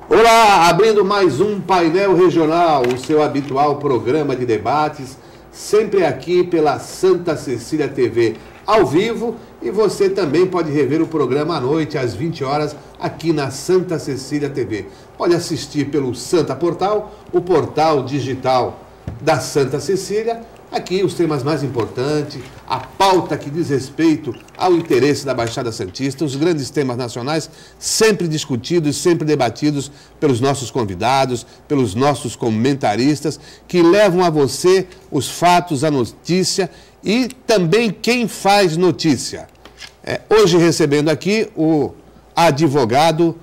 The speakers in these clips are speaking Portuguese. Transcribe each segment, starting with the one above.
Olá, abrindo mais um Painel Regional, o seu habitual programa de debates, sempre aqui pela Santa Cecília TV ao vivo, e você também pode rever o programa à noite, às 20 horas, aqui na Santa Cecília TV. Pode assistir pelo Santa Portal, o portal digital da Santa Cecília. Aqui os temas mais importantes, a pauta que diz respeito ao interesse da Baixada Santista, os grandes temas nacionais, sempre discutidos, sempre debatidos pelos nossos convidados, pelos nossos comentaristas, que levam a você os fatos, a notícia e também quem faz notícia. Hoje recebendo aqui o advogado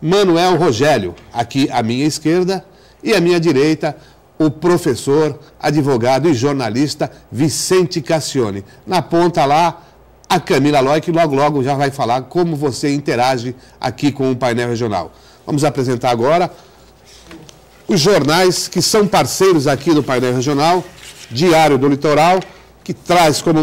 Manuel Rogério, aqui à minha esquerda, e à minha direita, o professor, advogado e jornalista Vicente Cassione. Na ponta lá, a Camila Loy, que logo já vai falar como você interage aqui com o painel regional. Vamos apresentar agora os jornais que são parceiros aqui do painel regional. Diário do Litoral, que traz como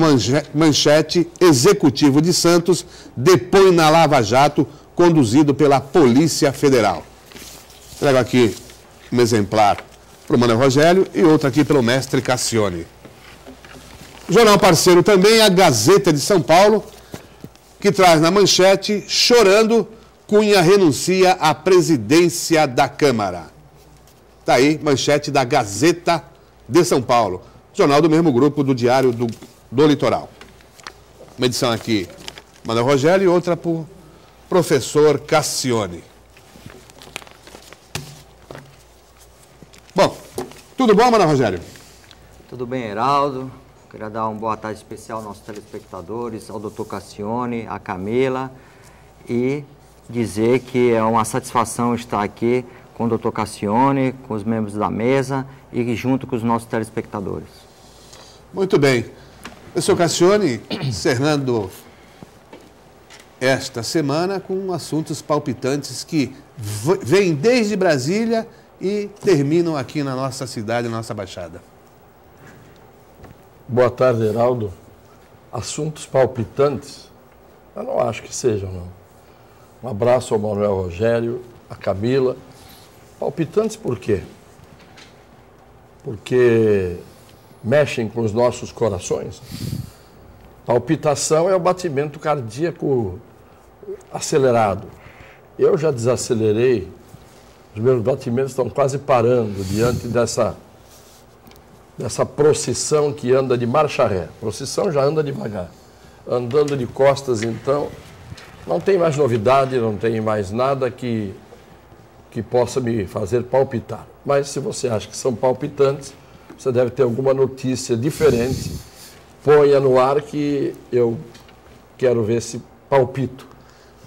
manchete: Executivo de Santos depõe na Lava Jato, conduzido pela Polícia Federal. Trago aqui um exemplar para o Manuel Rogério e outro aqui pelo mestre Cassione. Jornal parceiro também, a Gazeta de São Paulo, que traz na manchete: chorando, Cunha renuncia à presidência da Câmara. Está aí, manchete da Gazeta de São Paulo. Jornal do mesmo grupo do Diário do Litoral. Uma edição aqui, Manuel Rogério, e outra para o professor Cassione. Bom, tudo bom, Manuel Rogério? Tudo bem, Heraldo. Queria dar uma boa tarde especial aos nossos telespectadores, ao doutor Cassione, à Camila, e dizer que é uma satisfação estar aqui com o doutor Cassione, com os membros da mesa e junto com os nossos telespectadores. Muito bem. Professor Cassione, encerrando esta semana com assuntos palpitantes que vêm desde Brasília e terminam aqui na nossa cidade, na nossa Baixada. Boa tarde, Heraldo. Assuntos palpitantes? Eu não acho que sejam, não. Um abraço ao Manuel Rogério, à Camila. Palpitantes por quê? Porque mexem com os nossos corações. Palpitação é o batimento cardíaco acelerado. Eu já desacelerei. Os meus batimentos estão quase parando diante dessa procissão que anda de marcha ré. Procissão já anda devagar. Andando de costas, então, não tem mais novidade, não tem mais nada que possa me fazer palpitar. Mas se você acha que são palpitantes, você deve ter alguma notícia diferente. Ponha no ar que eu quero ver se palpito.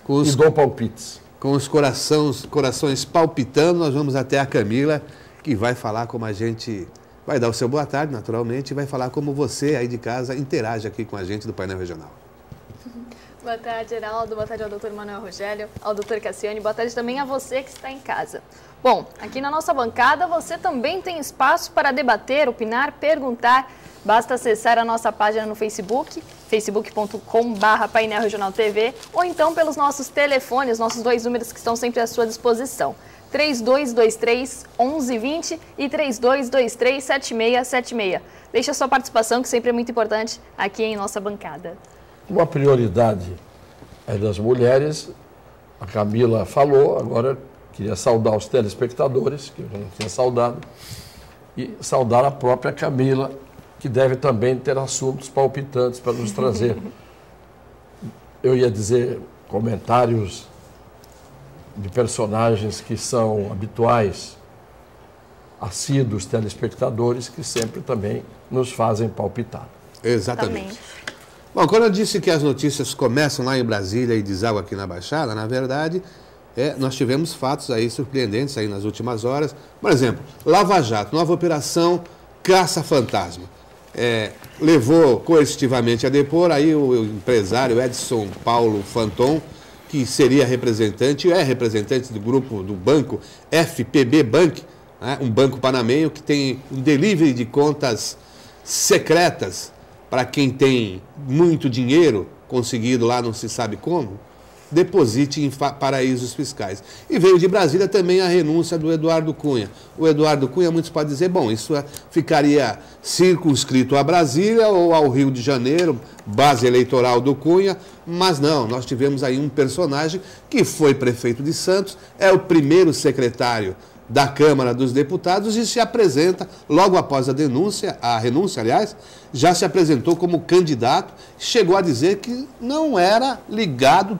E dou palpites. Com os corações palpitando, nós vamos até a Camila, que vai falar como a gente... Vai dar o seu boa tarde, naturalmente, e vai falar como você aí de casa interage aqui com a gente do Painel Regional. Boa tarde, Geraldo. Boa tarde ao doutor Manuel Rogério, ao doutor Cassione. Boa tarde também a você que está em casa. Bom, aqui na nossa bancada você também tem espaço para debater, opinar, perguntar. Basta acessar a nossa página no Facebook, facebook.com/Painel Regional TV, ou então pelos nossos telefones, nossos dois números que estão sempre à sua disposição. 3223-1120 e 3223-7676. Deixe a sua participação, que sempre é muito importante aqui em nossa bancada. Uma prioridade é das mulheres, a Camila falou, agora queria saudar os telespectadores, que eu já não tinha saudado, e saudar a própria Camila, que deve também ter assuntos palpitantes para nos trazer. Eu ia dizer comentários de personagens que são habituais, assíduos telespectadores, que sempre também nos fazem palpitar. Exatamente. Bom, quando eu disse que as notícias começam lá em Brasília e deságua aqui na Baixada, na verdade, nós tivemos fatos aí surpreendentes aí nas últimas horas. Por exemplo, Lava Jato, nova operação Caça-Fantasma. Levou coercitivamente a depor aí o empresário Edson Paulo Fanton, que seria representante, é representante do grupo do banco FPB Bank, né, um banco panamenho que tem um delivery de contas secretas para quem tem muito dinheiro conseguido lá não se sabe como. deposite em paraísos fiscais. E veio de Brasília também a renúncia do Eduardo Cunha. O Eduardo Cunha, muitos podem dizer, bom, isso ficaria circunscrito a Brasília ou ao Rio de Janeiro, base eleitoral do Cunha, mas não, nós tivemos aí um personagem que foi prefeito de Santos, é o primeiro secretário da Câmara dos Deputados e se apresenta, logo após a renúncia, aliás, já se apresentou como candidato, chegou a dizer que não era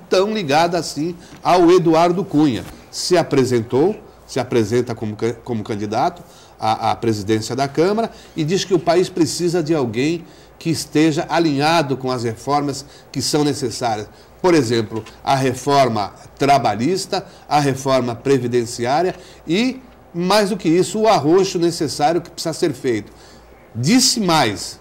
tão ligado assim ao Eduardo Cunha. Se apresenta como candidato à presidência da Câmara e diz que o país precisa de alguém que esteja alinhado com as reformas que são necessárias. Por exemplo, a reforma trabalhista, a reforma previdenciária e, mais do que isso, o arroxo necessário que precisa ser feito. Disse mais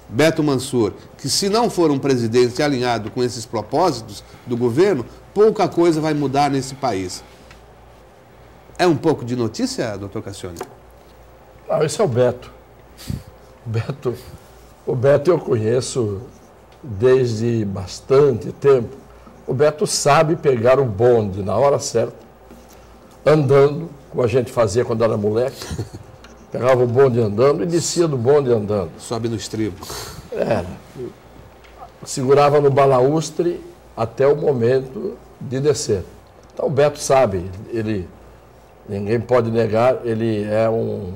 Beto Mansur que se não for um presidente alinhado com esses propósitos do governo, pouca coisa vai mudar nesse país. É um pouco de notícia, doutor Cassione? Não, esse é o Beto. O Beto eu conheço desde bastante tempo. O Beto sabe pegar o bonde na hora certa, andando, como a gente fazia quando era moleque. Pegava o bonde andando e descia do bonde andando. Sobe no estribo. Era. Segurava no balaústre até o momento de descer. Então o Beto sabe, ninguém pode negar, ele é um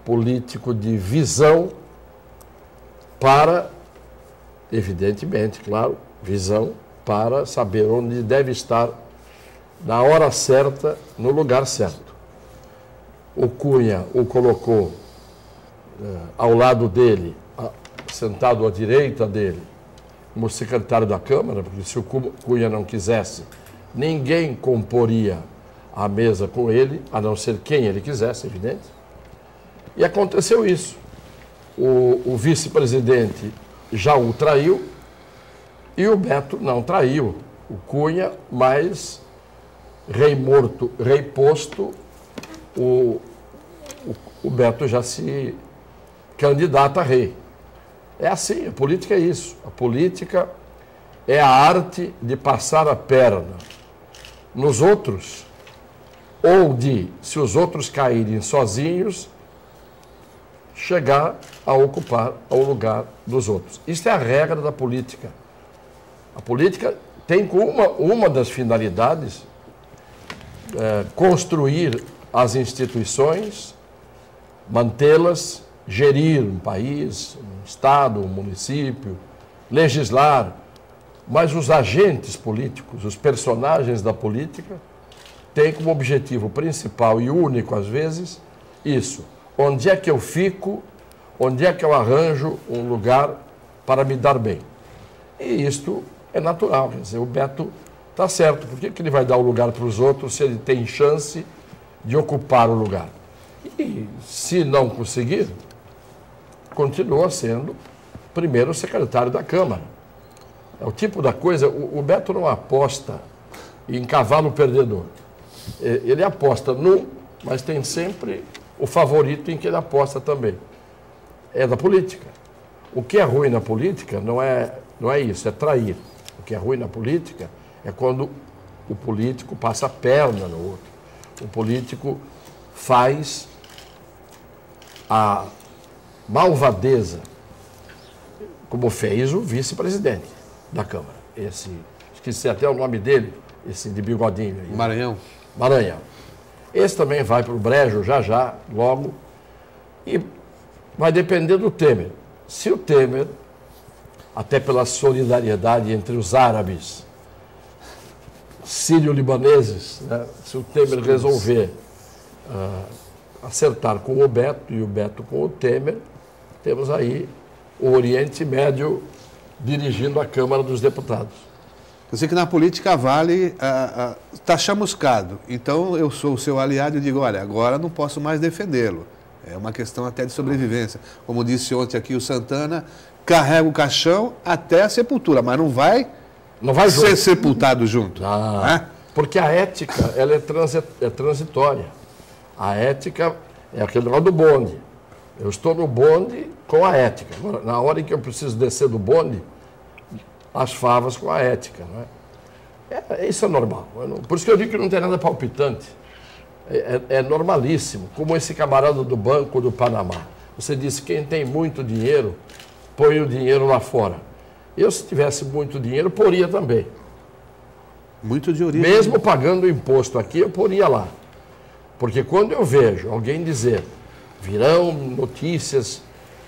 político de visão para, evidentemente, claro, visão para saber onde deve estar na hora certa, no lugar certo. O Cunha o colocou ao lado dele, sentado à direita dele, como secretário da Câmara, porque se o Cunha não quisesse, ninguém comporia a mesa com ele, a não ser quem ele quisesse, evidente. E aconteceu isso. O vice-presidente já o traiu e o Beto não traiu o Cunha, mas rei morto, rei posto, o Beto já se candidata a rei. É assim, a política é isso. A política é a arte de passar a perna nos outros ou de, se os outros caírem sozinhos, chegar a ocupar o lugar dos outros. Isso é a regra da política. A política tem como uma das finalidades construir as instituições, mantê-las, gerir um país, um estado, um município, legislar, mas os agentes políticos, os personagens da política, têm como objetivo principal e único, às vezes, isso. Onde é que eu fico, onde é que eu arranjo um lugar para me dar bem? E isto é natural, quer dizer, o Beto está certo. Por que ele vai dar o lugar para os outros se ele tem chance de ocupar o lugar? E se não conseguir, continua sendo primeiro secretário da Câmara. É o tipo da coisa, o Beto não aposta em cavalo perdedor. Ele aposta num, mas tem sempre o favorito em que ele aposta também. É da política. O que é ruim na política não é isso, é trair. O que é ruim na política é quando o político passa a perna no outro. O político faz a malvadeza, como fez o vice-presidente da Câmara. Esqueci até o nome dele, esse de bigodinho aí. Maranhão. Esse também vai para o brejo já, logo, e vai depender do Temer. Se o Temer, até pela solidariedade entre os árabes, sírio-libaneses, né, se o Temer resolver acertar com o Beto e o Beto com o Temer, temos aí o Oriente Médio dirigindo a Câmara dos Deputados. Eu sei que na política vale está chamuscado. Então eu sou o seu aliado e digo, olha, agora não posso mais defendê-lo. É uma questão até de sobrevivência. Como disse ontem aqui o Santana, carrega o caixão até a sepultura, mas não vai ser sepultado junto. Porque a ética ela é transitória. A ética é aquele negócio do bonde. Eu estou no bonde com a ética. Agora, na hora em que eu preciso descer do bonde, as favas com a ética. Não é? Isso é normal. Por isso que eu digo que não tem nada palpitante. É normalíssimo. Como esse camarada do Banco do Panamá. Você disse que quem tem muito dinheiro, põe o dinheiro lá fora. Eu, se tivesse muito dinheiro, poria também. Muito de origem. Mesmo pagando imposto aqui, eu poria lá. Porque quando eu vejo alguém dizer, virão notícias,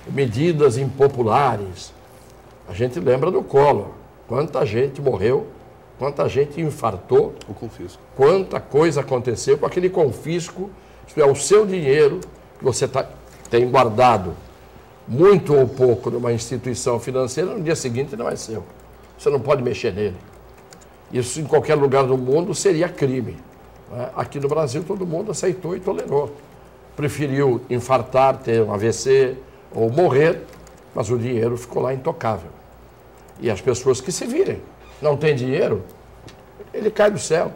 medidas impopulares, a gente lembra do Collor. Quanta gente morreu, quanta gente infartou, O confisco. quanta coisa aconteceu com aquele confisco, isto é, o seu dinheiro que você tem guardado muito ou pouco numa instituição financeira, no dia seguinte não é seu. Você não pode mexer nele. Isso em qualquer lugar do mundo seria crime. Aqui no Brasil todo mundo aceitou e tolerou. Preferiu infartar, ter um AVC ou morrer, mas o dinheiro ficou lá intocável. E as pessoas que se virem, não tem dinheiro, ele cai do céu.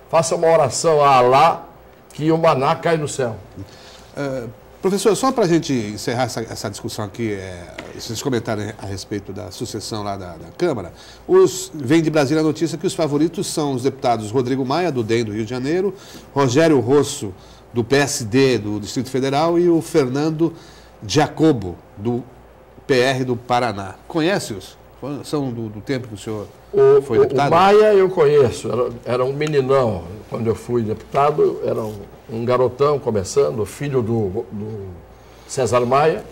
Faça uma oração a Alá que o maná cai do céu. Professor, só para a gente encerrar essa discussão aqui, esses comentários a respeito da sucessão lá da Câmara, vem de Brasília a notícia que os favoritos são os deputados Rodrigo Maia, do DEM do Rio de Janeiro, Rogério Rosso, do PSD do Distrito Federal, e o Fernando Giacobo, do PR do Paraná. Conhece-os? São do tempo que o senhor foi deputado? O Maia eu conheço, era um meninão. Quando eu fui deputado, era um garotão começando, filho do César Maia,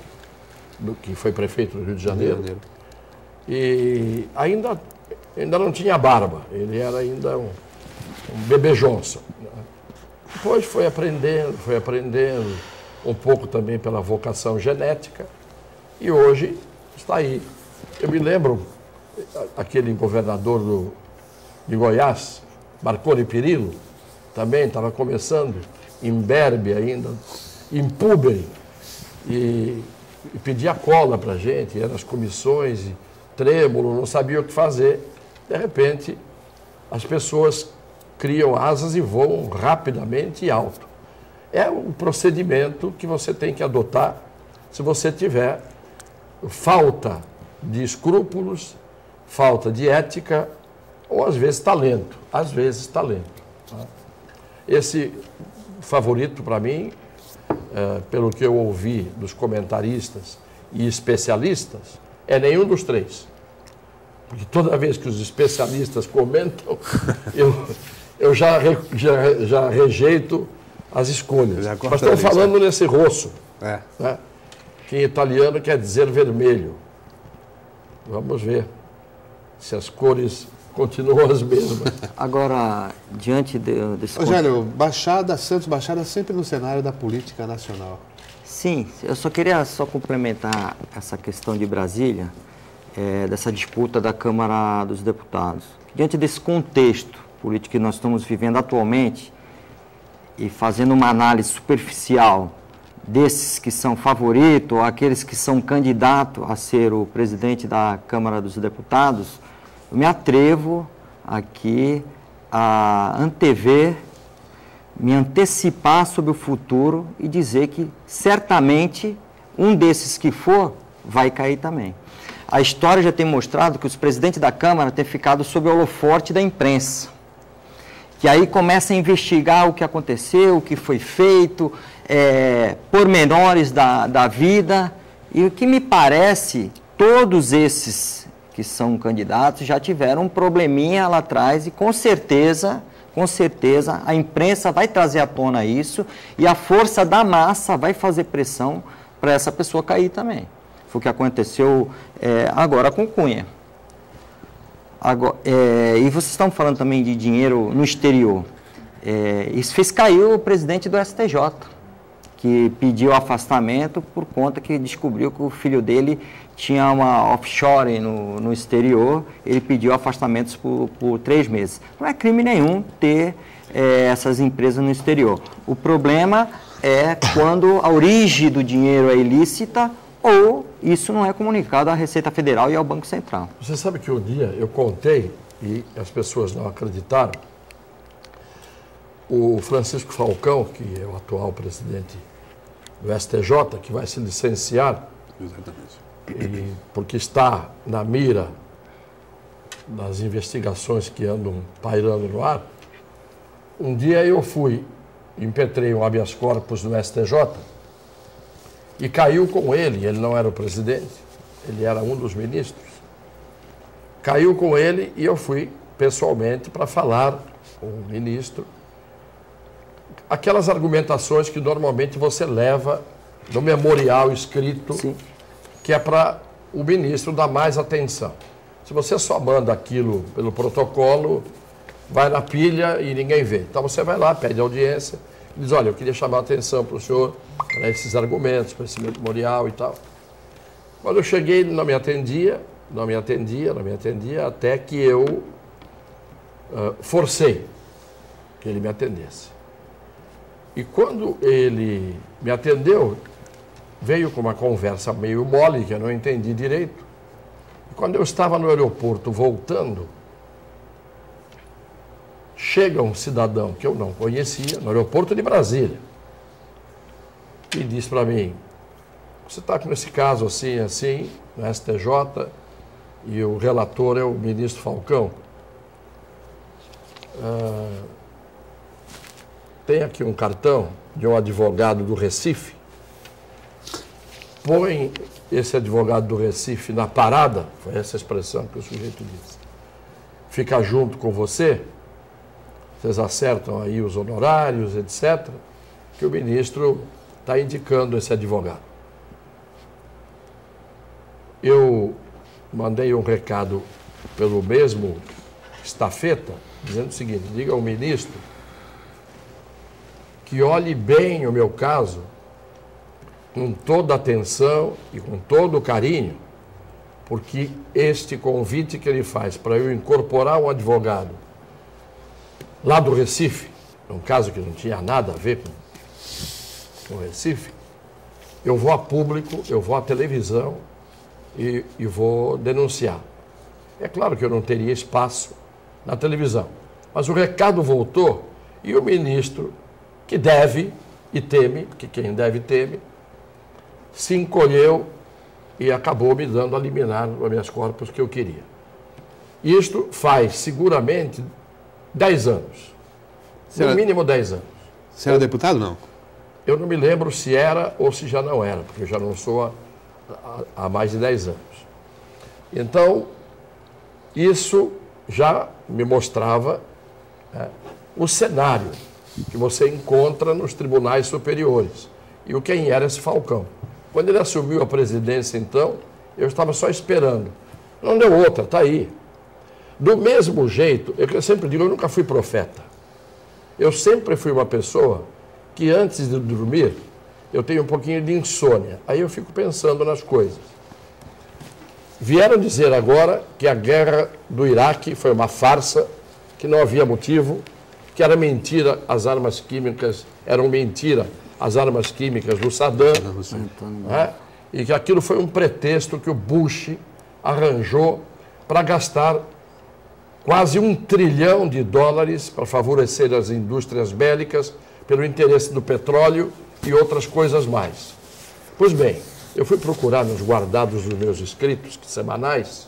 que foi prefeito do Rio de Janeiro. E ainda não tinha barba, ele era ainda um bebê Johnson. Depois foi aprendendo, um pouco também pela vocação genética, e hoje está aí. Eu me lembro, aquele governador de Goiás, Marconi Perillo, também estava começando, imberbe ainda, impúber, e pedia cola para a gente, ia nas comissões, e trêmulo, não sabia o que fazer. De repente, as pessoas criam asas e voam rapidamente e alto. É um procedimento que você tem que adotar se você tiver falta de escrúpulos, falta de ética, ou às vezes talento. Às vezes talento. Esse favorito para mim, pelo que eu ouvi dos comentaristas e especialistas, é nenhum dos três. Porque toda vez que os especialistas comentam, eu já rejeito as escolhas. Mas estão falando nesse rosso, né? Que em italiano quer dizer vermelho. Vamos ver se as cores continuam as mesmas. Agora, diante desse... Rogério, Santos Baixada sempre no cenário da política nacional. Sim, eu só queria complementar essa questão de Brasília, dessa disputa da Câmara dos Deputados. Diante desse contexto político que nós estamos vivendo atualmente, e fazendo uma análise superficial desses que são favoritos, ou aqueles que são candidatos a ser o presidente da Câmara dos Deputados, eu me atrevo aqui a me antecipar sobre o futuro e dizer que certamente um desses que for vai cair também. A história já tem mostrado que os presidentes da Câmara têm ficado sob o holofote da imprensa, que aí começa a investigar o que aconteceu, o que foi feito, pormenores da vida, e o que me parece, todos esses que são candidatos já tiveram um probleminha lá atrás, e com certeza a imprensa vai trazer à tona isso, e a força da massa vai fazer pressão para essa pessoa cair também. Foi o que aconteceu agora com Cunha. E vocês estão falando também de dinheiro no exterior. Isso fez cair o presidente do STJ, que pediu afastamento por conta que descobriu que o filho dele tinha uma offshore no exterior. Ele pediu afastamentos por 3 meses. Não é crime nenhum ter essas empresas no exterior. O problema é quando a origem do dinheiro é ilícita ou isso não é comunicado à Receita Federal e ao Banco Central. Você sabe que um dia eu contei, e as pessoas não acreditaram, o Francisco Falcão, que é o atual presidente do STJ, que vai se licenciar, porque está na mira das investigações que andam pairando no ar, um dia eu impetrei um habeas corpus no STJ e caiu com ele não era o presidente, ele era um dos ministros, caiu com ele e eu fui pessoalmente para falar com o ministro aquelas argumentações que normalmente você leva no memorial escrito, sim, que é para o ministro dar mais atenção. Se você só manda aquilo pelo protocolo, vai na pilha e ninguém vê. Então você vai lá, pede audiência, e diz, olha, eu queria chamar a atenção para o senhor, para esses argumentos, para esse memorial e tal. Quando eu cheguei, ele não me atendia, até que eu forcei que ele me atendesse. E quando ele me atendeu, veio com uma conversa meio mole, que eu não entendi direito. E quando eu estava no aeroporto voltando, chega um cidadão que eu não conhecia, no aeroporto de Brasília, e diz para mim, você está com esse caso assim, no STJ, e o relator é o ministro Falcão. Tem aqui um cartão de um advogado do Recife, põe esse advogado do Recife na parada, foi essa expressão que o sujeito disse, fica junto com você, vocês acertam aí os honorários, etc., que o ministro está indicando esse advogado. Eu mandei um recado pelo mesmo estafeta, dizendo o seguinte, diga ao ministro que olhe bem o meu caso, com toda a atenção e com todo o carinho, porque este convite que ele faz para eu incorporar um advogado lá do Recife, um caso que não tinha nada a ver com o Recife, eu vou a público, eu vou à televisão e vou denunciar. É claro que eu não teria espaço na televisão, mas o recado voltou e o ministro, que deve e teme, que quem deve teme, se encolheu e acabou me dando a liminar no habeas corpus que eu queria. Isto faz seguramente 10 anos, no mínimo 10 anos. Você era deputado, não? Eu não me lembro se era ou se já não era, porque eu já não sou há mais de 10 anos. Então, isso já me mostrava o cenário que você encontra nos tribunais superiores. E quem era esse Falcão? Quando ele assumiu a presidência, então, eu estava só esperando. Não deu outra, está aí. Do mesmo jeito, eu sempre digo, eu nunca fui profeta. Eu sempre fui uma pessoa que antes de dormir, eu tenho um pouquinho de insônia. Aí eu fico pensando nas coisas. Vieram dizer agora que a guerra do Iraque foi uma farsa, que não havia motivo, que era mentira, as armas químicas eram mentira, as armas químicas do Saddam, e que aquilo foi um pretexto que o Bush arranjou para gastar quase $1 trilhão para favorecer as indústrias bélicas, pelo interesse do petróleo e outras coisas mais. Pois bem, eu fui procurar nos guardados dos meus escritos semanais.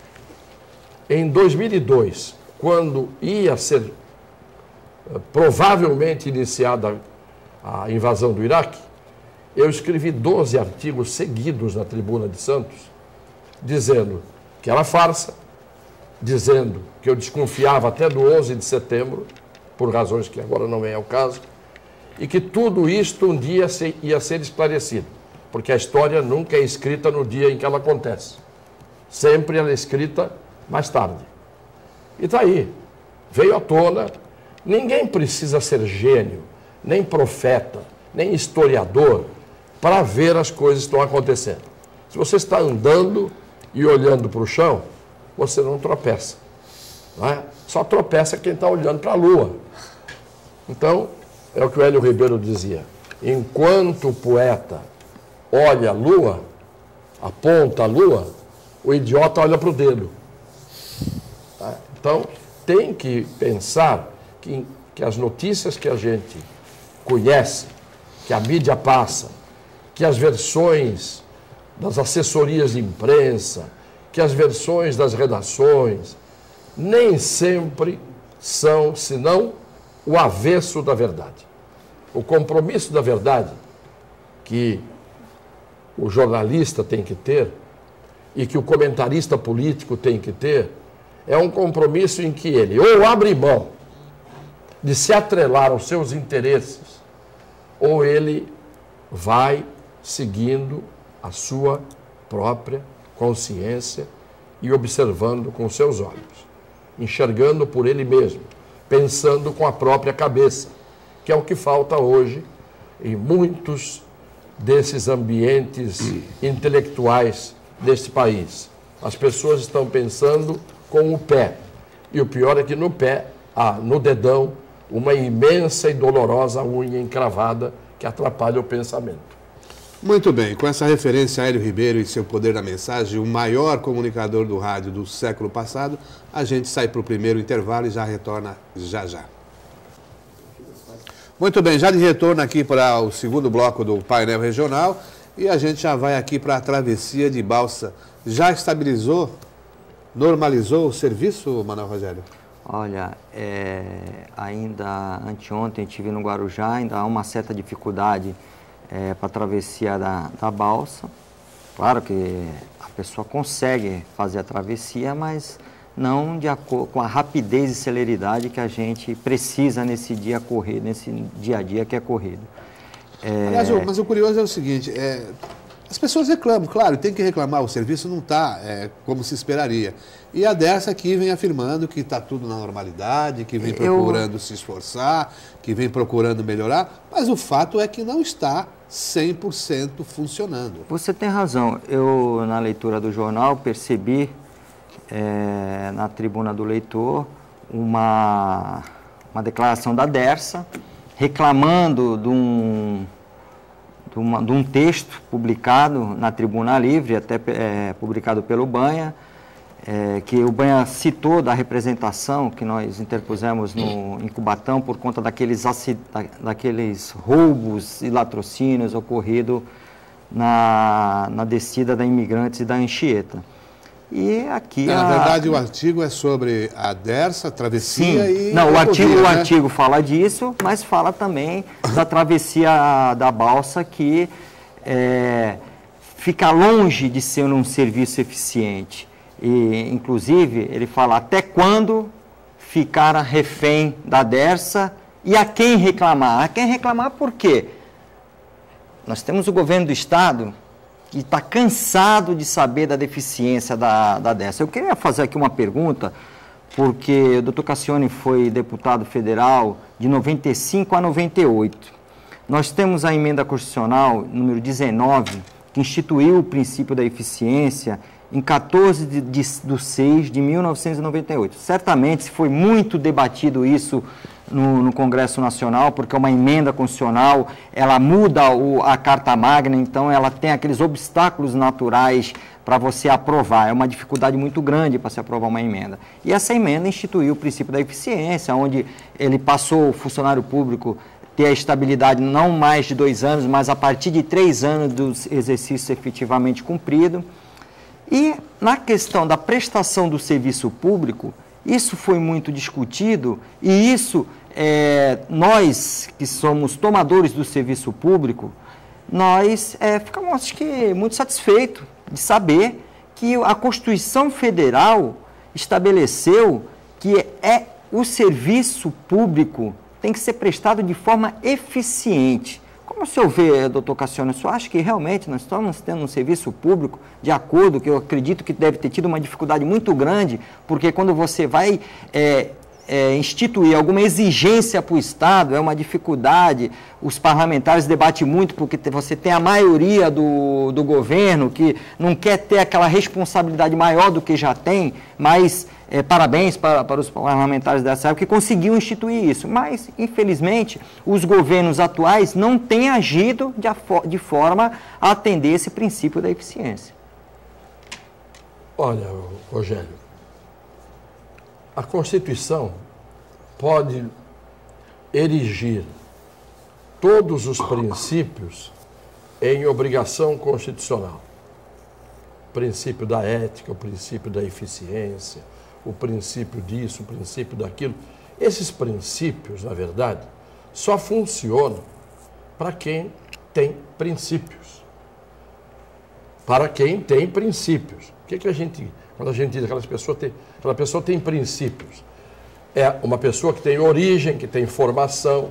Em 2002, quando ia ser provavelmente iniciada a invasão do Iraque, eu escrevi 12 artigos seguidos na Tribuna de Santos, dizendo que era farsa, dizendo que eu desconfiava até do 11 de setembro, por razões que agora não vem ao caso, e que tudo isto um dia ia ser esclarecido, porque a história nunca é escrita no dia em que ela acontece. Sempre ela é escrita mais tarde. E está aí, veio à tona. Ninguém precisa ser gênio, nem profeta, nem historiador, para ver as coisas que estão acontecendo. Se você está andando e olhando para o chão, você não tropeça. Não é? Só tropeça quem está olhando para a lua. Então, é o que o Hélio Ribeiro dizia. Enquanto o poeta olha a lua, aponta a lua, o idiota olha para o dedo. Tá? Então, tem que pensar que as notícias que a gente conhece, que a mídia passa, que as versões das assessorias de imprensa, que as versões das redações, nem sempre são, senão, o avesso da verdade. O compromisso da verdade que o jornalista tem que ter e que o comentarista político tem que ter é um compromisso em que ele ou abre mão de se atrelar aos seus interesses ou ele vai seguindo a sua própria consciência e observando com seus olhos, enxergando por ele mesmo, pensando com a própria cabeça, que é o que falta hoje em muitos desses ambientes intelectuais deste país. As pessoas estão pensando com o pé, e o pior é que no pé há, no dedão, uma imensa e dolorosa unha encravada que atrapalha o pensamento. Muito bem, com essa referência a Hélio Ribeiro e seu poder da mensagem, o maior comunicador do rádio do século passado, a gente sai para o primeiro intervalo e já retorna já já. Muito bem, já de retorno aqui para o segundo bloco do painel regional e a gente já vai aqui para a travessia de balsa. Já estabilizou, normalizou o serviço, Manuel Rogério? Olha, ainda anteontem estive no Guarujá, ainda há uma certa dificuldade para a travessia da balsa. Claro que a pessoa consegue fazer a travessia, mas não de acordo com a rapidez e celeridade que a gente precisa nesse dia corrido, nesse dia a dia que é corrido. Aliás, mas o curioso é o seguinte, as pessoas reclamam, claro, tem que reclamar, o serviço não está como se esperaria. E a Dersa aqui vem afirmando que está tudo na normalidade, que vem procurando se esforçar, que vem procurando melhorar, mas o fato é que não está 100% funcionando. Você tem razão. Eu, na leitura do jornal, percebi na tribuna do leitor uma declaração da Dersa reclamando de um texto publicado na Tribuna Livre, até publicado pelo Banha, que o Banha citou da representação que nós interpusemos em Cubatão por conta daqueles roubos e latrocínios ocorridos na descida da Imigrantes e da Anchieta. E aqui na verdade, o artigo é sobre a Dersa, a travessia. Sim. E... Não, o artigo fala disso, mas fala também da travessia da balsa, que fica longe de ser um serviço eficiente. E, inclusive, ele fala até quando ficar refém da Dersa e a quem reclamar. A quem reclamar por quê? Nós temos o governo do Estado que está cansado de saber da deficiência da Dersa. Eu queria fazer aqui uma pergunta, porque o doutor Cassione foi deputado federal de 95 a 98. Nós temos a emenda constitucional número 19, que instituiu o princípio da eficiência em 14 de 6 de 1998. Certamente foi muito debatido isso no Congresso Nacional, porque é uma emenda constitucional, ela muda a Carta Magna, então ela tem aqueles obstáculos naturais para você aprovar. É uma dificuldade muito grande para se aprovar uma emenda. E essa emenda instituiu o princípio da eficiência, onde ele passou o funcionário público ter a estabilidade não mais de 2 anos, mas a partir de 3 anos do exercício efetivamente cumprido. E na questão da prestação do serviço público, isso foi muito discutido e isso, nós que somos tomadores do serviço público, nós ficamos, acho que, muito satisfeitos de saber que a Constituição Federal estabeleceu que o serviço público tem que ser prestado de forma eficiente. Como o senhor vê, doutor Cassione, o senhor acha que realmente nós estamos tendo um serviço público de acordo, que eu acredito que deve ter tido uma dificuldade muito grande, porque quando você vai instituir alguma exigência para o Estado, é uma dificuldade, os parlamentares debatem muito, porque você tem a maioria do governo que não quer ter aquela responsabilidade maior do que já tem, mas parabéns para os parlamentares dessa época que conseguiu instituir isso. Mas, infelizmente, os governos atuais não têm agido de forma a atender esse princípio da eficiência. Olha, Rogério, a Constituição pode erigir todos os princípios em obrigação constitucional. O princípio da ética, o princípio da eficiência, o princípio disso, o princípio daquilo. Esses princípios, na verdade, só funcionam para quem tem princípios. Para quem tem princípios. O que a gente, quando a gente diz que aquela pessoa tem princípios? É uma pessoa que tem origem, que tem formação,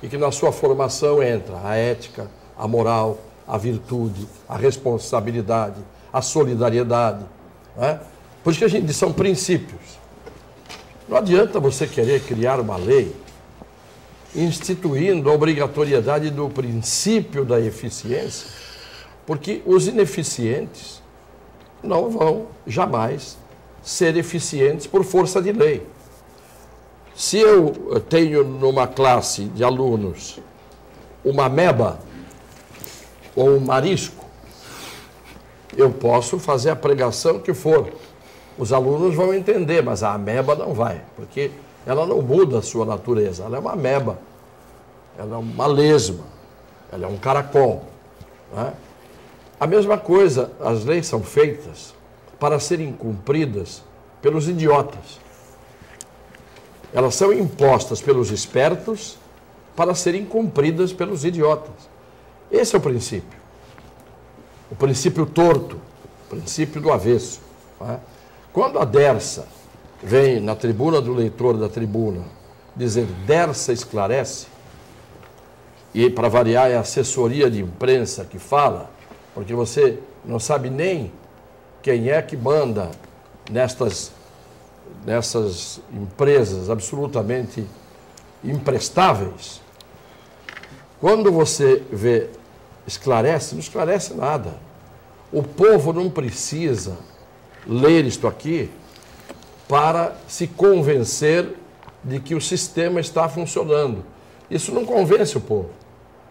e que na sua formação entra a ética, a moral, a virtude, a responsabilidade, a solidariedade. Né? Por isso que a gente diz, são princípios. Não adianta você querer criar uma lei instituindo a obrigatoriedade do princípio da eficiência, porque os ineficientes não vão jamais ser eficientes por força de lei. Se eu tenho numa classe de alunos uma ameba ou um marisco, eu posso fazer a pregação que for. Os alunos vão entender, mas a ameba não vai, porque ela não muda a sua natureza. Ela é uma ameba, ela é uma lesma, ela é um caracol. Né? A mesma coisa, as leis são feitas para serem cumpridas pelos idiotas. Elas são impostas pelos espertos para serem cumpridas pelos idiotas. Esse é o princípio. O princípio torto, o princípio do avesso. Né? Quando a Dersa vem na tribuna do leitor da tribuna dizer Dersa esclarece, e para variar é a assessoria de imprensa que fala, porque você não sabe nem quem é que manda nessas empresas absolutamente imprestáveis. Quando você vê esclarece, não esclarece nada. O povo não precisa ler isto aqui para se convencer de que o sistema está funcionando. Isso não convence o povo.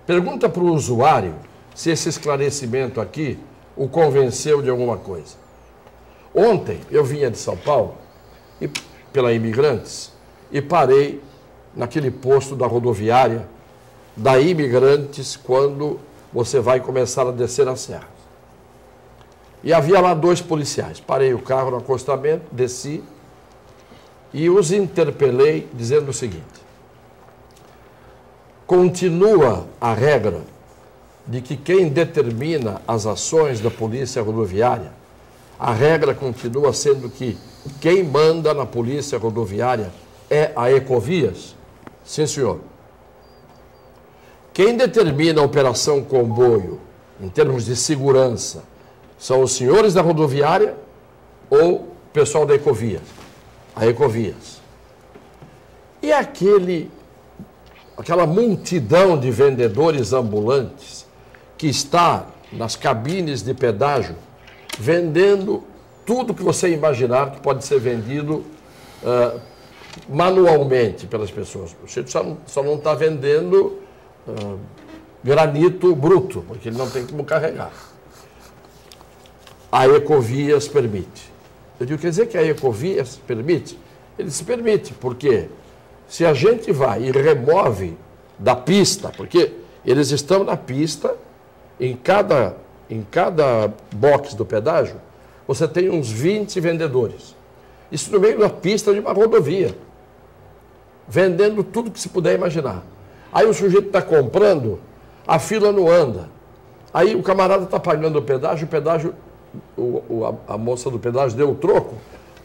Pergunta para o usuário se esse esclarecimento aqui o convenceu de alguma coisa. Ontem eu vinha de São Paulo pela Imigrantes e parei naquele posto da rodoviária da Imigrantes quando você vai começar a descer a serra. E havia lá 2 policiais. Parei o carro no acostamento, desci e os interpelei dizendo o seguinte: continua a regra de que quem determina as ações da polícia rodoviária, a regra continua sendo que quem manda na polícia rodoviária é a Ecovias? Sim, senhor. Quem determina a operação comboio, em termos de segurança, são os senhores da rodoviária ou o pessoal da Ecovias? A Ecovias. E aquela multidão de vendedores ambulantes que está nas cabines de pedágio vendendo tudo que você imaginar que pode ser vendido manualmente pelas pessoas. Você só não está vendendo granito bruto, porque ele não tem como carregar. A Ecovias permite. Eu digo, quer dizer que a Ecovias permite? Ele se permite, porque se a gente vai e remove da pista, porque eles estão na pista, em cada box do pedágio, você tem uns 20 vendedores. Isso no meio da pista de uma rodovia, vendendo tudo que se puder imaginar. Aí o sujeito está comprando, a fila não anda. Aí o camarada está pagando o pedágio, a moça do pedágio deu o troco,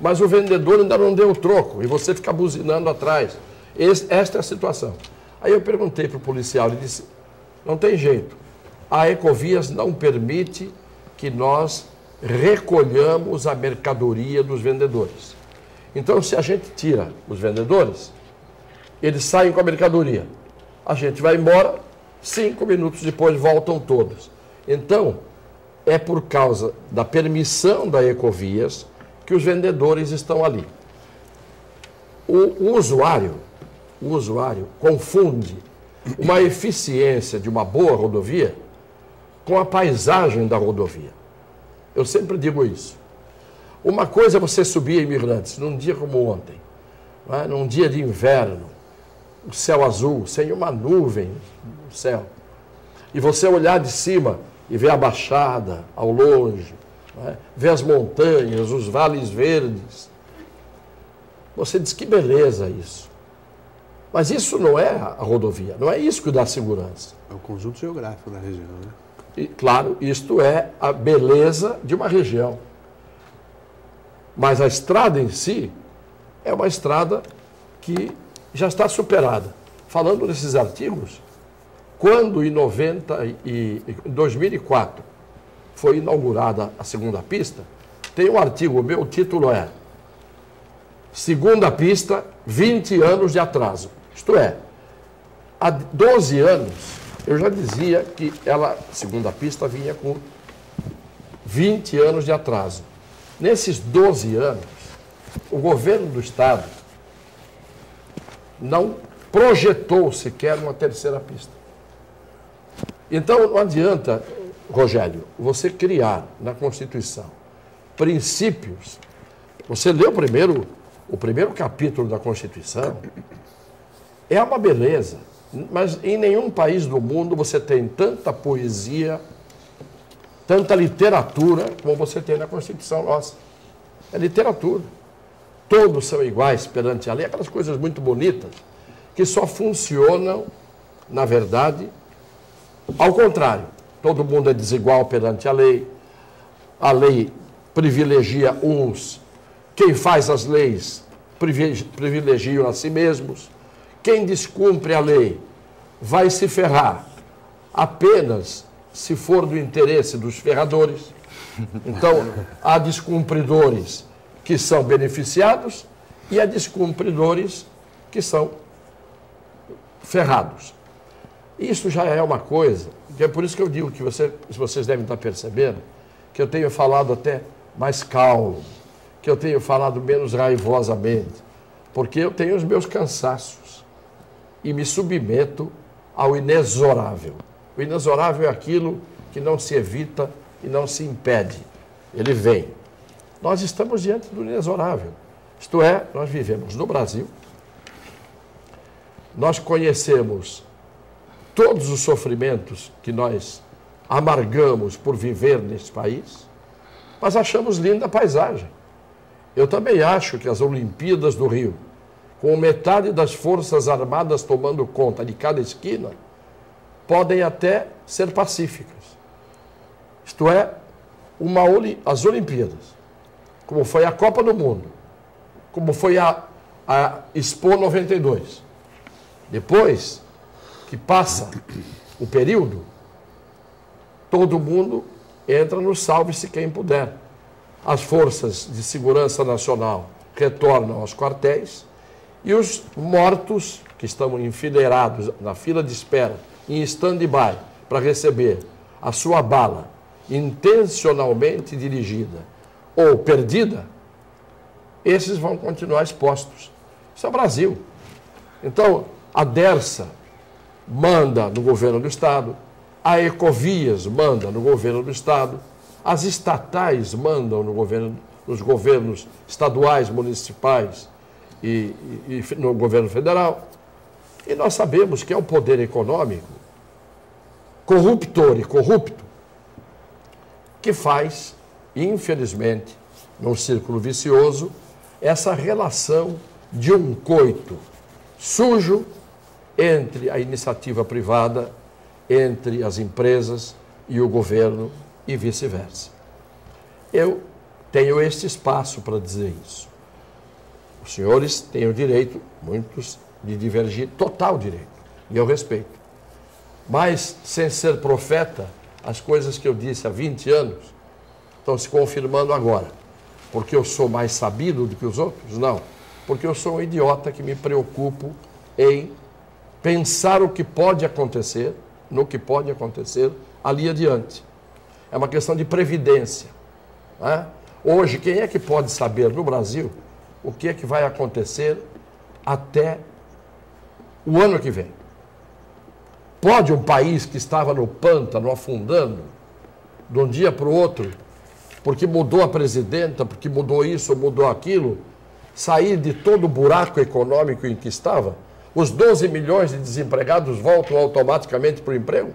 mas o vendedor ainda não deu o troco, e você fica buzinando atrás. Esta é a situação. Aí eu perguntei para o policial, ele disse, não tem jeito, a Ecovias não permite que nós recolhamos a mercadoria dos vendedores. Então, se a gente tira os vendedores, eles saem com a mercadoria. A gente vai embora, 5 minutos depois voltam todos. Então, é por causa da permissão da Ecovias que os vendedores estão ali. O usuário confunde uma eficiência de uma boa rodovia com a paisagem da rodovia. Eu sempre digo isso. Uma coisa é você subir a Imigrantes num dia como ontem, não é? Num dia de inverno, o céu azul, sem uma nuvem no céu, e você olhar de cima e ver a Baixada ao longe, não é? Ver as montanhas, os vales verdes. Você diz que beleza isso. Mas isso não é a rodovia, não é isso que dá segurança. É o conjunto geográfico da região, né? E, claro, isto é a beleza de uma região. Mas a estrada em si é uma estrada que já está superada. Falando nesses artigos, quando em 2004 foi inaugurada a segunda pista, tem um artigo meu, o título é Segunda Pista, 20 anos de atraso. Isto é, há 12 anos eu já dizia que a segunda pista vinha com 20 anos de atraso. Nesses 12 anos, o governo do Estado não projetou sequer uma terceira pista. Então, não adianta, Rogério, você criar na Constituição princípios. Você lê o primeiro capítulo da Constituição, é uma beleza, mas em nenhum país do mundo você tem tanta poesia, tanta literatura como você tem na Constituição nossa. É literatura. Todos são iguais perante a lei, aquelas coisas muito bonitas que só funcionam, na verdade, ao contrário. Todo mundo é desigual perante a lei privilegia uns, quem faz as leis privilegiam a si mesmos, quem descumpre a lei vai se ferrar apenas se for do interesse dos ferradores. Então, há descumpridores que são beneficiados e há descumpridores que são ferrados. Isso já é uma coisa, que é por isso que eu digo que vocês devem estar percebendo que eu tenho falado até mais calmo, que eu tenho falado menos raivosamente, porque eu tenho os meus cansaços e me submeto ao inexorável. O inexorável é aquilo que não se evita e não se impede. Ele vem. Nós estamos diante do inexorável. Isto é, nós vivemos no Brasil, nós conhecemos todos os sofrimentos que nós amargamos por viver neste país, mas achamos linda a paisagem. Eu também acho que as Olimpíadas do Rio, com metade das Forças Armadas tomando conta de cada esquina, podem até ser pacíficas. Isto é, as Olimpíadas, como foi a Copa do Mundo, como foi a Expo 92. Depois que passa o período, todo mundo entra no salve-se quem puder. As forças de segurança nacional retornam aos quartéis e os mortos que estão enfileirados na fila de espera, em stand-by, para receber a sua bala intencionalmente dirigida ou perdida, esses vão continuar expostos. Isso é o Brasil. Então, a Dersa manda no governo do Estado, a Ecovias manda no governo do Estado, as estatais mandam nos governos estaduais, municipais e no governo federal. E nós sabemos que é um poder econômico corruptor e corrupto que faz, infelizmente, num círculo vicioso, essa relação de um coito sujo entre a iniciativa privada, entre as empresas e o governo e vice-versa. Eu tenho este espaço para dizer isso. Os senhores têm o direito, muitos, de divergir, total direito, e eu respeito. Mas, sem ser profeta, as coisas que eu disse há 20 anos estão se confirmando agora. Porque eu sou mais sabido do que os outros? Não. Porque eu sou um idiota que me preocupo em pensar o que pode acontecer, no que pode acontecer ali adiante. É uma questão de previdência. Né? Hoje, quem é que pode saber no Brasil o que é que vai acontecer até o ano que vem? Pode um país que estava no pântano, afundando, de um dia para o outro, porque mudou a presidenta, porque mudou isso, mudou aquilo, sair de todo o buraco econômico em que estava? Os 12 milhões de desempregados voltam automaticamente para o emprego?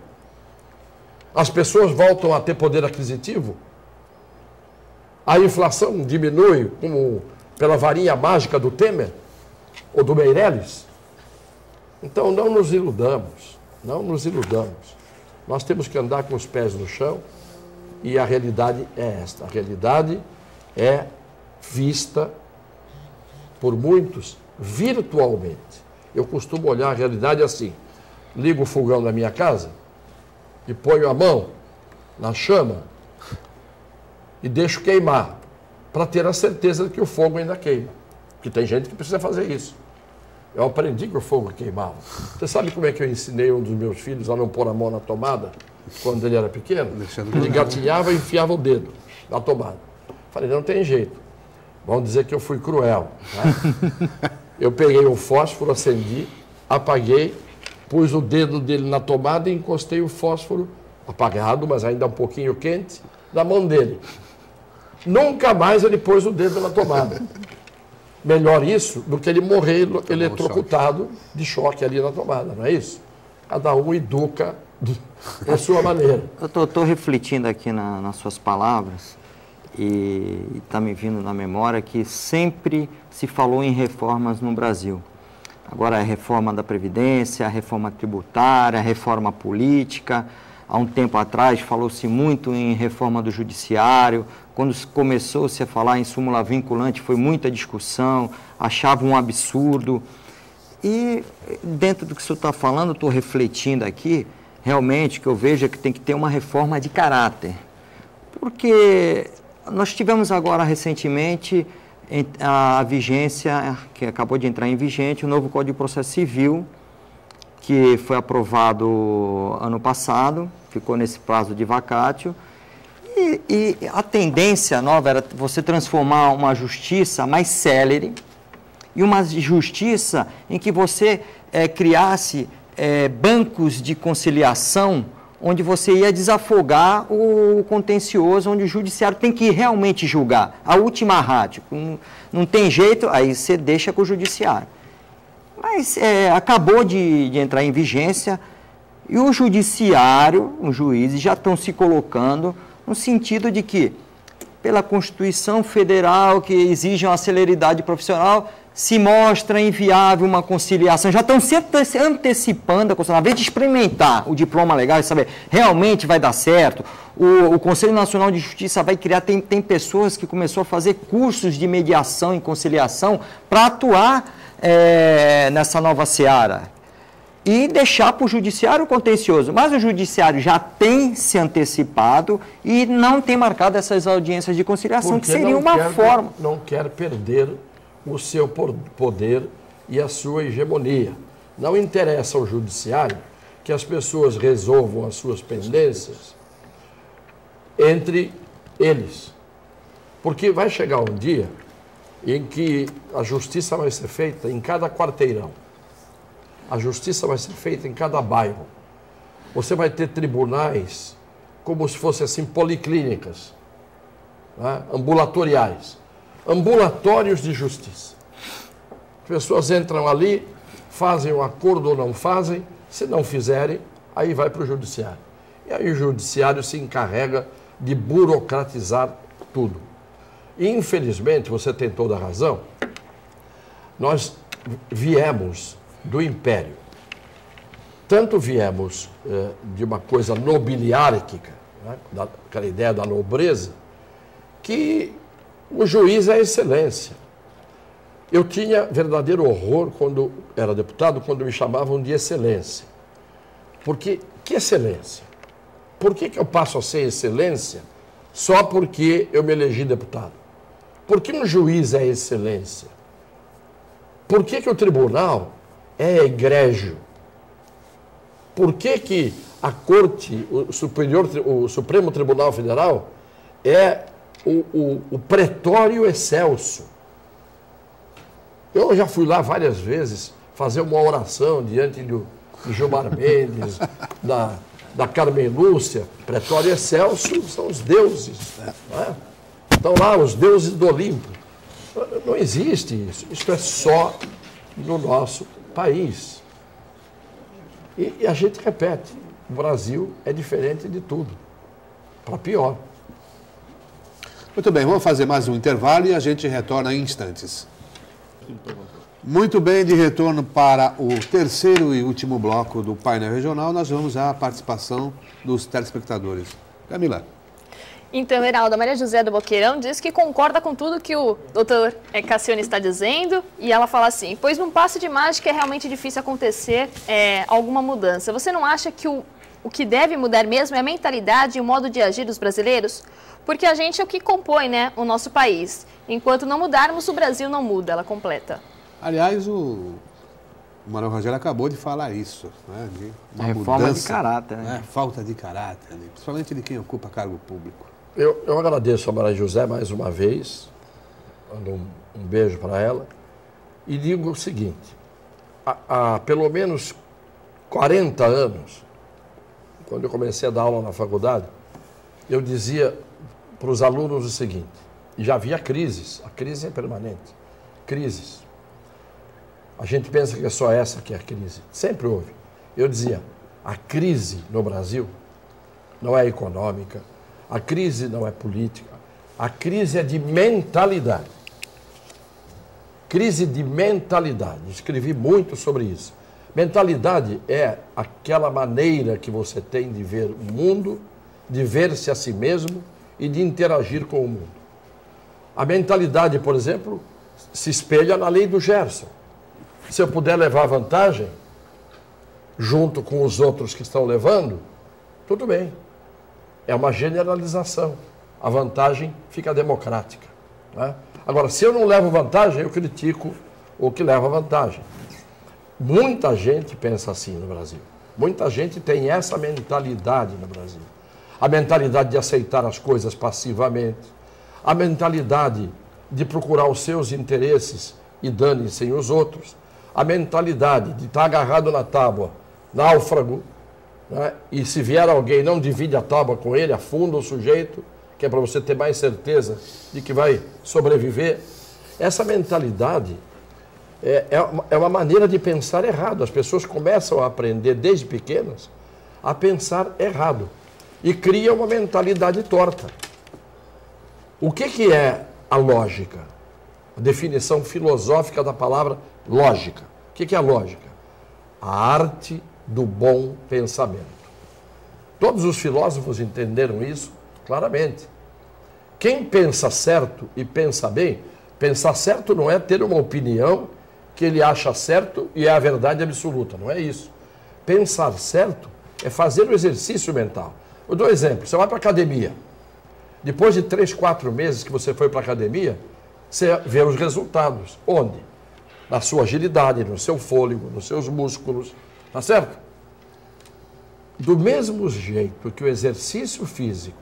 As pessoas voltam a ter poder aquisitivo? A inflação diminui, como pela varinha mágica do Temer ou do Meirelles? Então não nos iludamos, não nos iludamos. Nós temos que andar com os pés no chão e a realidade é esta. A realidade é vista por muitos virtualmente. Eu costumo olhar a realidade assim. Ligo o fogão da minha casa e ponho a mão na chama e deixo queimar, para ter a certeza de que o fogo ainda queima. Porque tem gente que precisa fazer isso. Eu aprendi que o fogo queimava. Você sabe como é que eu ensinei um dos meus filhos a não pôr a mão na tomada quando ele era pequeno? Ele gatinhava e enfiava o dedo na tomada. Falei, não tem jeito. Vão dizer que eu fui cruel. Né? Eu peguei um fósforo, acendi, apaguei, pus o dedo dele na tomada e encostei o fósforo, apagado, mas ainda um pouquinho quente, na mão dele. Nunca mais ele pôs o dedo na tomada. Melhor isso do que ele morrer eletrocutado de choque ali na tomada, não é isso? Cada um educa da sua maneira. Eu estou refletindo aqui nas suas palavras e está me vindo na memória que sempre se falou em reformas no Brasil. Agora a reforma da Previdência, a reforma tributária, a reforma política. Há um tempo atrás falou-se muito em reforma do judiciário. Quando começou-se a falar em súmula vinculante, foi muita discussão, achavam um absurdo. E dentro do que o senhor está falando, eu estou refletindo aqui, realmente, que eu vejo é que tem que ter uma reforma de caráter. Porque nós tivemos agora recentemente a vigência, que acabou de entrar em vigente, o novo Código de Processo Civil, que foi aprovado ano passado, ficou nesse prazo de vacátio, e a tendência nova era você transformar uma justiça mais célere e uma justiça em que você criasse bancos de conciliação onde você ia desafogar o contencioso, onde o judiciário tem que realmente julgar. A última rádio, não tem jeito, aí você deixa com o judiciário. Mas acabou de entrar em vigência e o judiciário, os juízes já estão se colocando no sentido de que, pela Constituição Federal, que exige uma celeridade profissional, se mostra inviável uma conciliação. Já estão se antecipando a conciliação. Ao invés de experimentar o diploma legal e saber realmente vai dar certo, o Conselho Nacional de Justiça vai criar, tem pessoas que começou a fazer cursos de mediação e conciliação para atuar nessa nova seara e deixar para o judiciário contencioso. Mas o judiciário já tem se antecipado e não tem marcado essas audiências de conciliação, que seria uma forma. Não quer perder o seu poder e a sua hegemonia. Não interessa ao judiciário que as pessoas resolvam as suas pendências entre eles. Porque vai chegar um dia em que a justiça vai ser feita em cada quarteirão. A justiça vai ser feita em cada bairro. Você vai ter tribunais como se fossem assim policlínicas, né? Ambulatoriais. Ambulatórios de justiça. As pessoas entram ali, fazem um acordo ou não fazem, se não fizerem, aí vai para o judiciário. E aí o judiciário se encarrega de burocratizar tudo. E, infelizmente, você tem toda a razão, nós viemos do Império. Tanto viemos de uma coisa nobiliárquica, né, aquela ideia da nobreza, que o juiz é a excelência. Eu tinha verdadeiro horror quando era deputado, quando me chamavam de excelência. Porque, que excelência? Por que eu passo a ser excelência só porque eu me elegi deputado? Por que um juiz é excelência? Por que o tribunal é egrégio? Por que a Corte, o Supremo Tribunal Federal é o pretório excelso? Eu já fui lá várias vezes fazer uma oração diante do Gilmar Mendes, da Carmen Lúcia. Pretório excelso são os deuses. Não é? Estão lá os deuses do Olimpo. Não existe isso. Isso é só no nosso país. E a gente repete, o Brasil é diferente de tudo, para pior. Muito bem, vamos fazer mais um intervalo e a gente retorna em instantes. Muito bem, de retorno para o terceiro e último bloco do painel regional, nós vamos à participação dos telespectadores. Camila. Então, Heraldo, a Maria José do Boqueirão diz que concorda com tudo que o doutor Cassione está dizendo, e ela fala assim, pois num passe de mágica é realmente difícil acontecer alguma mudança. Você não acha que o que deve mudar mesmo é a mentalidade e o modo de agir dos brasileiros? Porque a gente é o que compõe, né, o nosso país. Enquanto não mudarmos, o Brasil não muda, ela completa. Aliás, o Manuel Rogério acabou de falar isso, né, de uma reforma mudança, de caráter, né? Falta de caráter, né, principalmente de quem ocupa cargo público. Eu agradeço a Maria José mais uma vez, mando um beijo para ela, e digo o seguinte, há pelo menos 40 anos, quando eu comecei a dar aula na faculdade, eu dizia para os alunos o seguinte, e já havia crises, a crise é permanente, crises. A gente pensa que é só essa que é a crise, sempre houve. Eu dizia, a crise no Brasil não é econômica, a crise não é política, a crise é de mentalidade. Crise de mentalidade, escrevi muito sobre isso. Mentalidade é aquela maneira que você tem de ver o mundo, de ver-se a si mesmo e de interagir com o mundo. A mentalidade, por exemplo, se espelha na lei do Gerson. Se eu puder levar vantagem, junto com os outros que estão levando, tudo bem. É uma generalização. A vantagem fica democrática, né? Agora, se eu não levo vantagem, eu critico o que leva vantagem. Muita gente pensa assim no Brasil. Muita gente tem essa mentalidade no Brasil. A mentalidade de aceitar as coisas passivamente. A mentalidade de procurar os seus interesses e dane-se os outros. A mentalidade de estar agarrado na tábua, náufrago, né? E se vier alguém, não divide a tábua com ele, afunda o sujeito, que é para você ter mais certeza de que vai sobreviver. Essa mentalidade é uma maneira de pensar errado. As pessoas começam a aprender desde pequenas a pensar errado e criam uma mentalidade torta. O que é a lógica? A definição filosófica da palavra lógica. O que é a lógica? A arte do bom pensamento. Todos os filósofos entenderam isso claramente. Quem pensa certo e pensa bem, pensar certo não é ter uma opinião que ele acha certo e é a verdade absoluta, não é isso. Pensar certo é fazer o exercício mental. Eu dou um exemplo, você vai para a academia. Depois de 3, 4 meses que você foi para a academia, você vê os resultados. Onde? Na sua agilidade, no seu fôlego, nos seus músculos. Tá certo? Do mesmo jeito que o exercício físico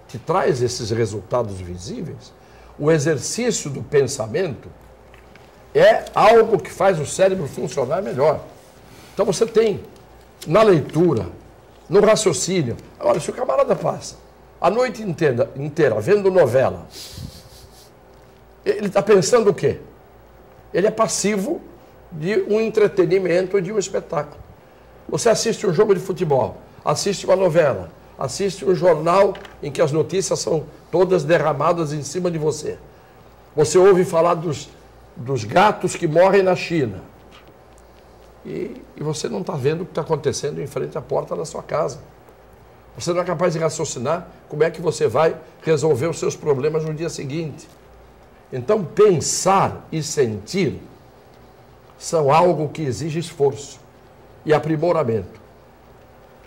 te traz esses resultados visíveis, o exercício do pensamento é algo que faz o cérebro funcionar melhor. Então você tem na leitura, no raciocínio. Agora, se o camarada passa a noite inteira vendo novela, ele está pensando o quê? Ele é passivo de um entretenimento, de um espetáculo. Você assiste um jogo de futebol, assiste uma novela, assiste um jornal em que as notícias são todas derramadas em cima de você. Você ouve falar dos gatos que morrem na China. E você não está vendo o que está acontecendo em frente à porta da sua casa. Você não é capaz de raciocinar como é que você vai resolver os seus problemas no dia seguinte. Então, pensar e sentir são algo que exige esforço e aprimoramento.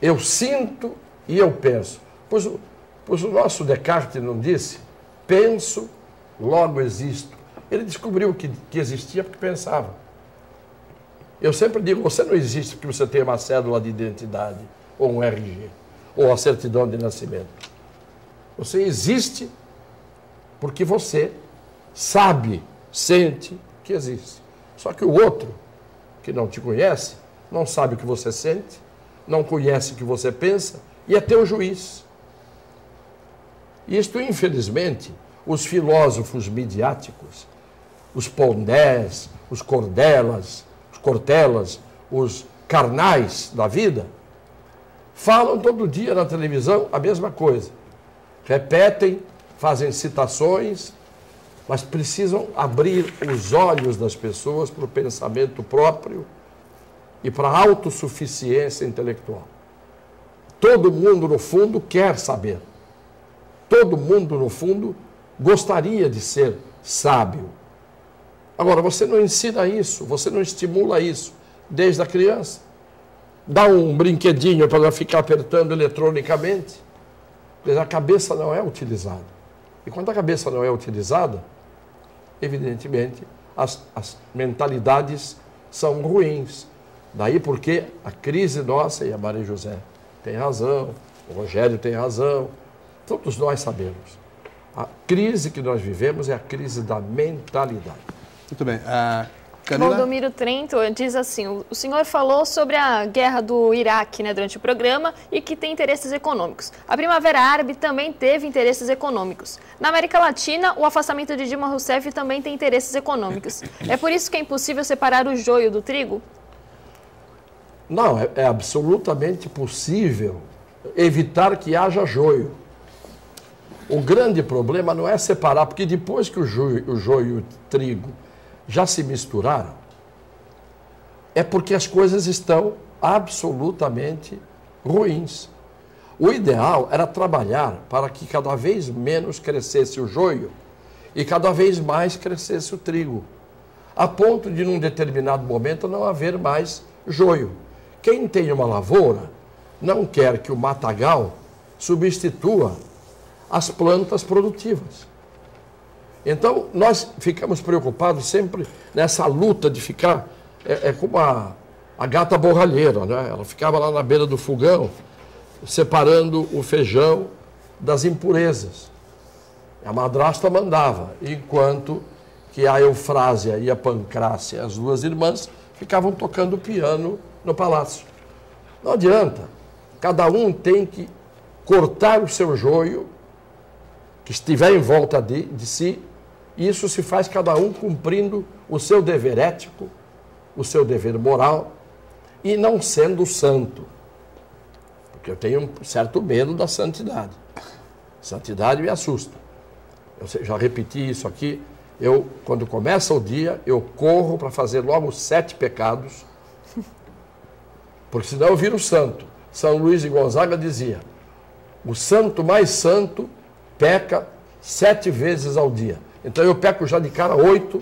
Eu sinto e eu penso. Pois o nosso Descartes não disse, penso, logo existo. Ele descobriu que existia porque pensava. Eu sempre digo, você não existe porque você tem uma cédula de identidade, ou um RG, ou a certidão de nascimento. Você existe porque você sabe, sente que existe. Só que o outro, que não te conhece, não sabe o que você sente, não conhece o que você pensa e é teu juiz. Isto, infelizmente, os filósofos midiáticos, os Pondés, os Cortelas, os carnais da vida, falam todo dia na televisão a mesma coisa. Repetem fazem citações, mas precisam abrir os olhos das pessoas para o pensamento próprio e para a autossuficiência intelectual. Todo mundo, no fundo, quer saber. Todo mundo, no fundo, gostaria de ser sábio. Agora, você não ensina isso, você não estimula isso desde a criança. Dá um brinquedinho para ela ficar apertando eletronicamente. A cabeça não é utilizada. E quando a cabeça não é utilizada, evidentemente, as mentalidades são ruins. Daí porque a crise nossa, e a Maria José tem razão, o Rogério tem razão, todos nós sabemos. A crise que nós vivemos é a crise da mentalidade. Muito bem. Camila? Valdomiro Trento diz assim, o senhor falou sobre a guerra do Iraque, né, durante o programa e que tem interesses econômicos. A Primavera Árabe também teve interesses econômicos. Na América Latina, o afastamento de Dilma Rousseff também tem interesses econômicos. É por isso que é impossível separar o joio do trigo? Não, é absolutamente possível evitar que haja joio. O grande problema não é separar, porque depois que o joio e o trigo já se misturaram, é porque as coisas estão absolutamente ruins. O ideal era trabalhar para que cada vez menos crescesse o joio e cada vez mais crescesse o trigo, a ponto de, num determinado momento, não haver mais joio. Quem tem uma lavoura não quer que o matagal substitua as plantas produtivas. Então, nós ficamos preocupados sempre nessa luta de ficar... É como a gata borralheira, né? Ela ficava lá na beira do fogão, separando o feijão das impurezas. A madrasta mandava, enquanto que a Eufrásia e a Pancrácia, as duas irmãs, ficavam tocando piano no palácio. Não adianta. Cada um tem que cortar o seu joio que estiver em volta de si. Isso se faz cada um cumprindo o seu dever ético, o seu dever moral e não sendo santo. Porque eu tenho um certo medo da santidade. Santidade me assusta. Eu já repeti isso aqui. Quando começa o dia, eu corro para fazer logo 7 pecados, porque senão eu viro santo. São Luís de Gonzaga dizia, o santo mais santo peca 7 vezes ao dia. Então eu peco já de cara 8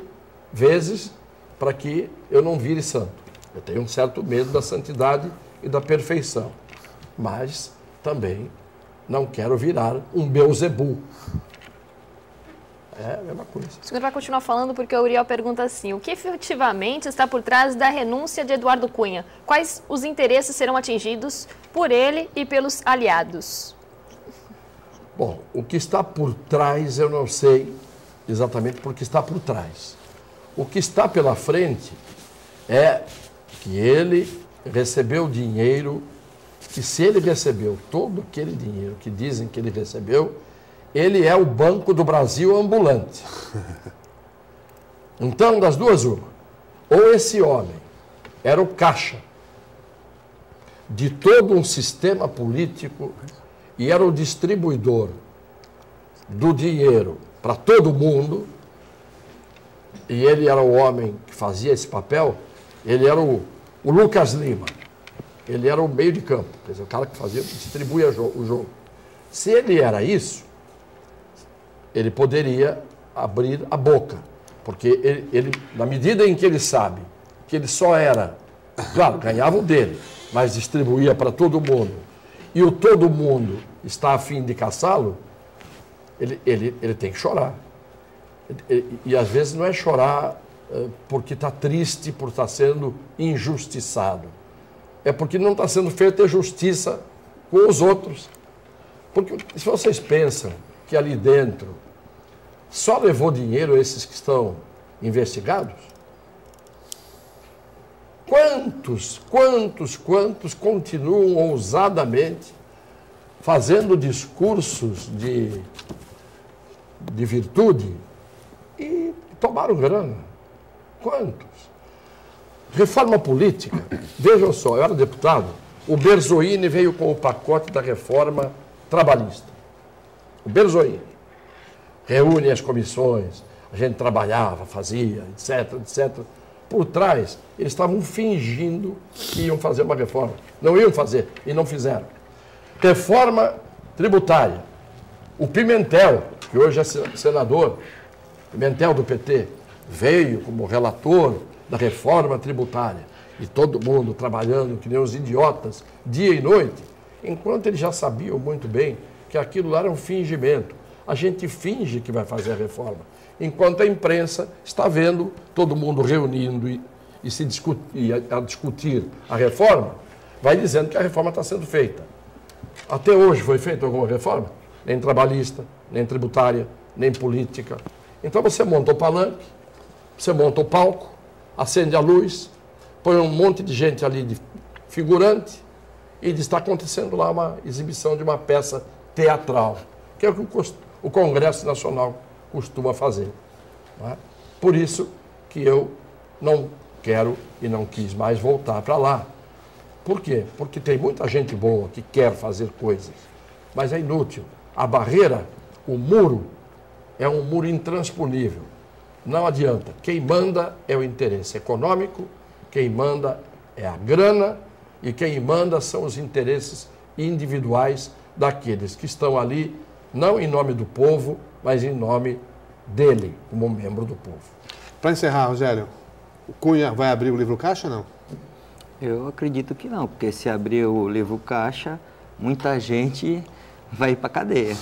vezes para que eu não vire santo. Eu tenho um certo medo da santidade e da perfeição, mas também não quero virar um Beuzebu. É a mesma coisa. O senhor vai continuar falando porque o Uriel pergunta assim, o que efetivamente está por trás da renúncia de Eduardo Cunha? Quais os interesses serão atingidos por ele e pelos aliados? Bom, o que está por trás eu não sei exatamente porque está por trás. O que está pela frente é que ele recebeu dinheiro, que se ele recebeu todo aquele dinheiro que dizem que ele recebeu, ele é o Banco do Brasil ambulante. Então, das duas, uma. Ou esse homem era o caixa de todo um sistema político e era o distribuidor do dinheiro para todo mundo, e ele era o homem que fazia esse papel, ele era o Lucas Lima, ele era o meio de campo, quer dizer, o cara que distribuía o jogo. Se ele era isso, ele poderia abrir a boca, porque ele, na medida em que ele sabe que ele só era, claro, ganhava o dele, mas distribuía para todo mundo, e o todo mundo está a fim de caçá-lo, ele tem que chorar. E às vezes não é chorar porque está triste, por estar sendo injustiçado. É porque não está sendo feita justiça com os outros. Porque se vocês pensam que ali dentro só levou dinheiro esses que estão investigados, quantos continuam ousadamente fazendo discursos de virtude e tomaram grana? Quantos? Reforma política. Vejam só, eu era deputado, o Berzoini veio com o pacote da reforma trabalhista. O Berzoini. reúne as comissões, a gente trabalhava, fazia, etc, etc. Por trás, eles estavam fingindo que iam fazer uma reforma. Não iam fazer e não fizeram. Reforma tributária. O Pimentel, que hoje é senador, Pimentel do PT, veio como relator da reforma tributária. E todo mundo trabalhando que nem os idiotas, dia e noite, enquanto eles já sabiam muito bem que aquilo lá era um fingimento. A gente finge que vai fazer a reforma, enquanto a imprensa está vendo todo mundo reunindo a discutir a reforma, vai dizendo que a reforma está sendo feita. Até hoje foi feita alguma reforma? Nem trabalhista, nem tributária, nem política. Então você monta o palanque, você monta o palco, acende a luz, põe um monte de gente ali de figurante e está acontecendo lá uma exibição de uma peça teatral, que é o que o Congresso Nacional costuma fazer. Não é? Por isso que eu não quero e não quis mais voltar para lá. Por quê? Porque tem muita gente boa que quer fazer coisas, mas é inútil. A barreira, o muro, é um muro intransponível. Não adianta. Quem manda é o interesse econômico, quem manda é a grana e quem manda são os interesses individuais daqueles que estão ali, não em nome do povo, mas em nome dele, como membro do povo. Para encerrar, Rogério, o Cunha vai abrir o livro caixa ou não? Eu acredito que não, porque se abrir o livro caixa, muita gente vai ir para a cadeia.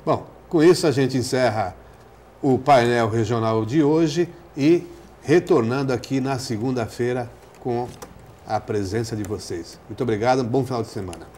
Bom, com isso a gente encerra o painel regional de hoje e retornando aqui na segunda-feira com a presença de vocês. Muito obrigado, um bom final de semana.